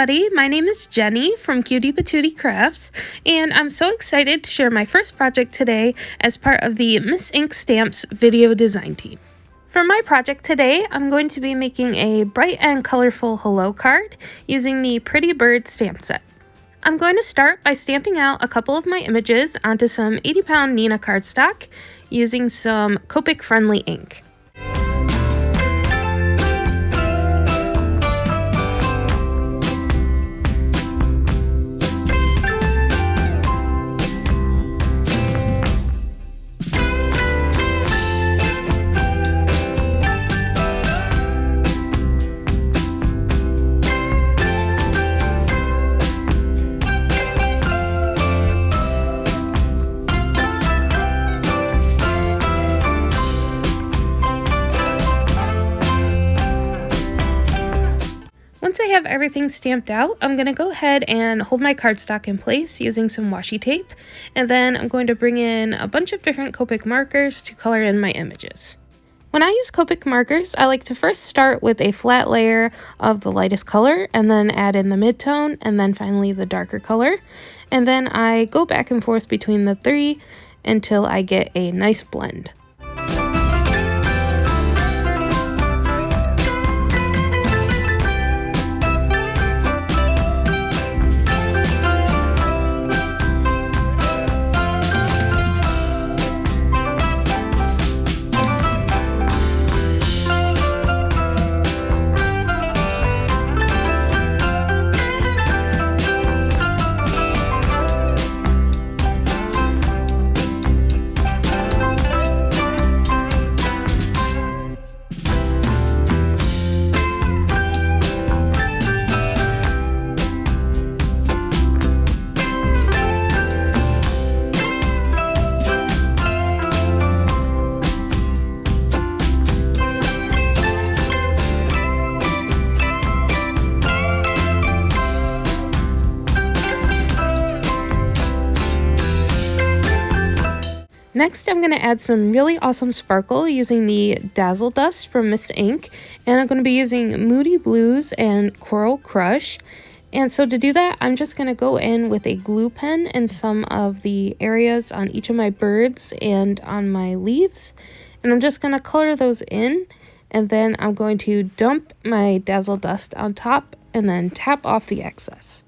everybody, my name is Jenny from Cutie Patootie Crafts, and I'm so excited to share my first project today as part of the Miss Ink Stamps video design team. For my project today, I'm going to be making a bright and colorful hello card using the Pretty Bird stamp set. I'm going to start by stamping out a couple of my images onto some 80-pound Neenah cardstock using some Copic friendly ink. Once I have everything stamped out, I'm going to go ahead and hold my cardstock in place using some washi tape, and then I'm going to bring in a bunch of different Copic markers to color in my images. When I use Copic markers, I like to first start with a flat layer of the lightest color, and then add in the midtone, and then finally the darker color, and then I go back and forth between the three until I get a nice blend. Next, I'm going to add some really awesome sparkle using the Dazzle dust from Miss Ink, and I'm going to be using Moody Blues and Coral Crush. And so to do that, I'm just going to go in with a glue pen in some of the areas on each of my birds and on my leaves, and I'm just going to color those in, and then I'm going to dump my Dazzle dust on top and then tap off the excess.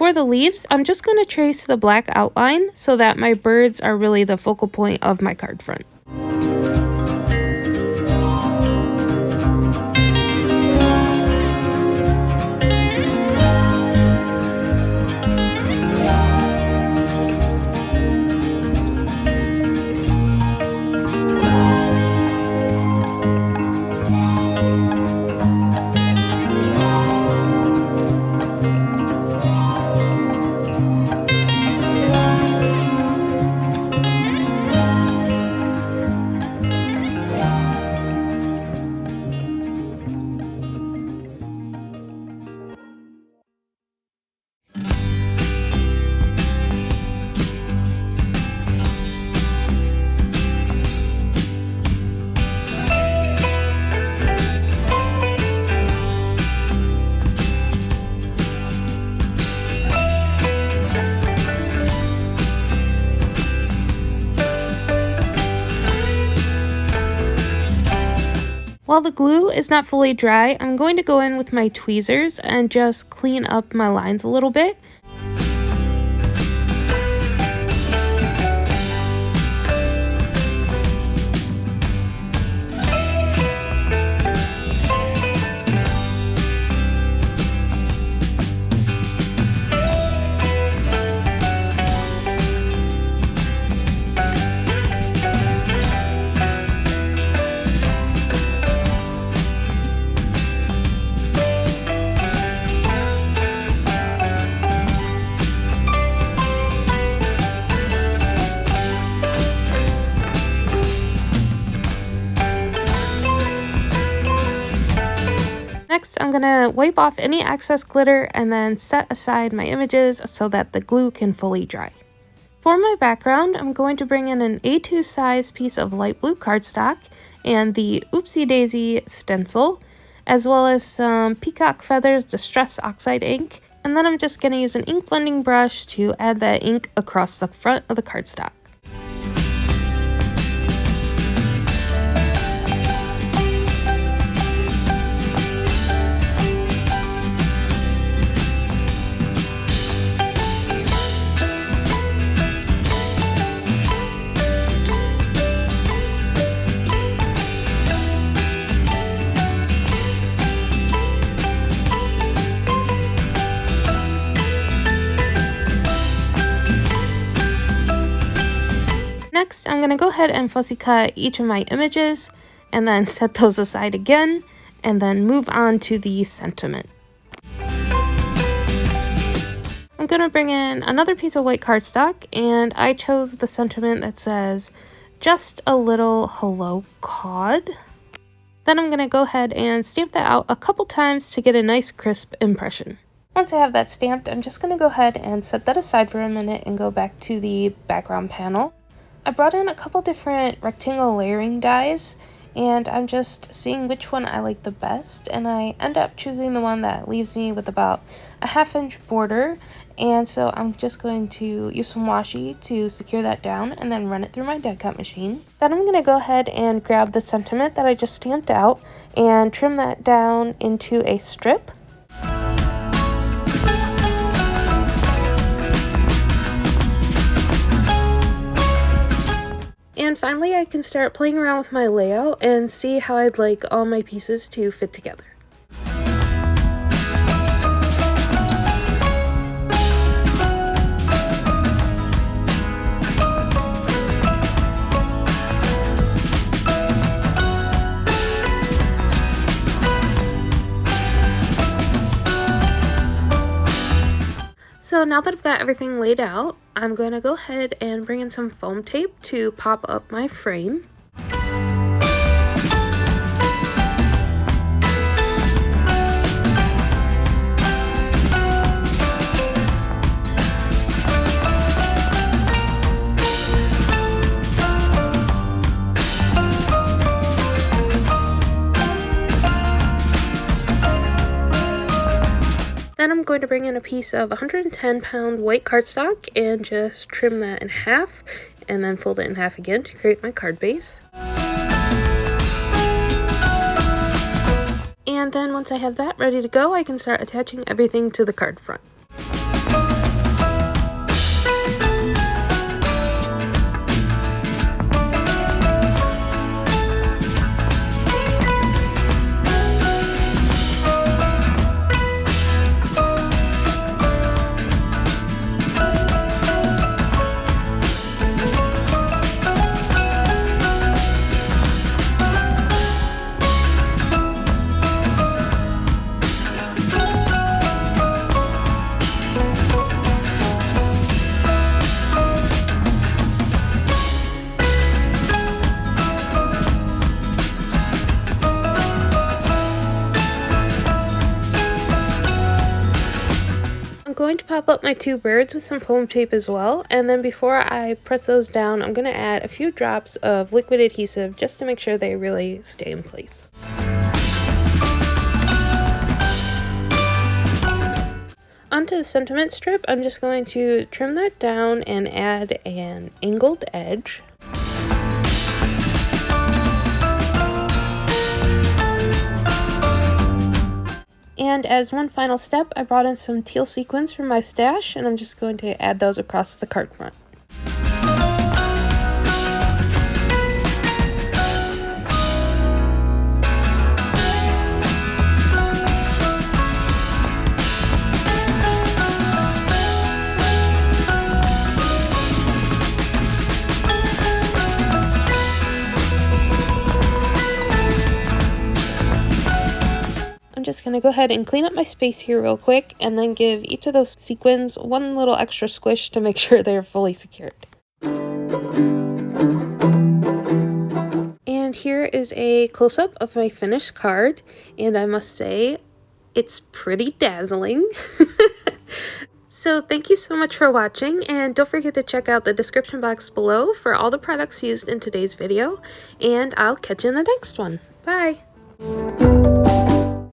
For the leaves, I'm just going to trace the black outline so that my birds are really the focal point of my card front. While the glue is not fully dry, I'm going to go in with my tweezers and just clean up my lines a little bit. Next, I'm going to wipe off any excess glitter and then set aside my images so that the glue can fully dry. For my background, I'm going to bring in an A2 size piece of light blue cardstock and the Oopsy Daisy stencil, as well as some Peacock Feathers Distress Oxide ink. And then I'm just going to use an ink blending brush to add that ink across the front of the cardstock. Next, I'm going to go ahead and fussy cut each of my images and then set those aside again and then move on to the sentiment. I'm going to bring in another piece of white cardstock and I chose the sentiment that says, "Just a little hello cawd." Then I'm going to go ahead and stamp that out a couple times to get a nice crisp impression. Once I have that stamped, I'm just going to go ahead and set that aside for a minute and go back to the background panel. I brought in a couple different rectangle layering dies and I'm just seeing which one I like the best, and I end up choosing the one that leaves me with about a 1/2 inch border, and so I'm just going to use some washi to secure that down and then run it through my die cut machine. Then I'm going to go ahead and grab the sentiment that I just stamped out and trim that down into a strip. And finally, I can start playing around with my layout and see how I'd like all my pieces to fit together. So now that I've got everything laid out, I'm going to go ahead and bring in some foam tape to pop up my frame. Then I'm going to bring in a piece of 110-pound white cardstock and just trim that in half and then fold it in half again to create my card base. And then once I have that ready to go, I can start attaching everything to the card front. I'm going to pop up my two birds with some foam tape as well, and then before I press those down, I'm going to add a few drops of liquid adhesive just to make sure they really stay in place. Onto the sentiment strip, I'm just going to trim that down and add an angled edge. And as one final step, I brought in some teal sequins from my stash, and I'm just going to add those across the card front. I'm just going to go ahead and clean up my space here real quick and then give each of those sequins one little extra squish to make sure they're fully secured. And here is a close-up of my finished card, and I must say it's pretty dazzling. So thank you so much for watching, and don't forget to check out the description box below for all the products used in today's video, and I'll catch you in the next one. Bye!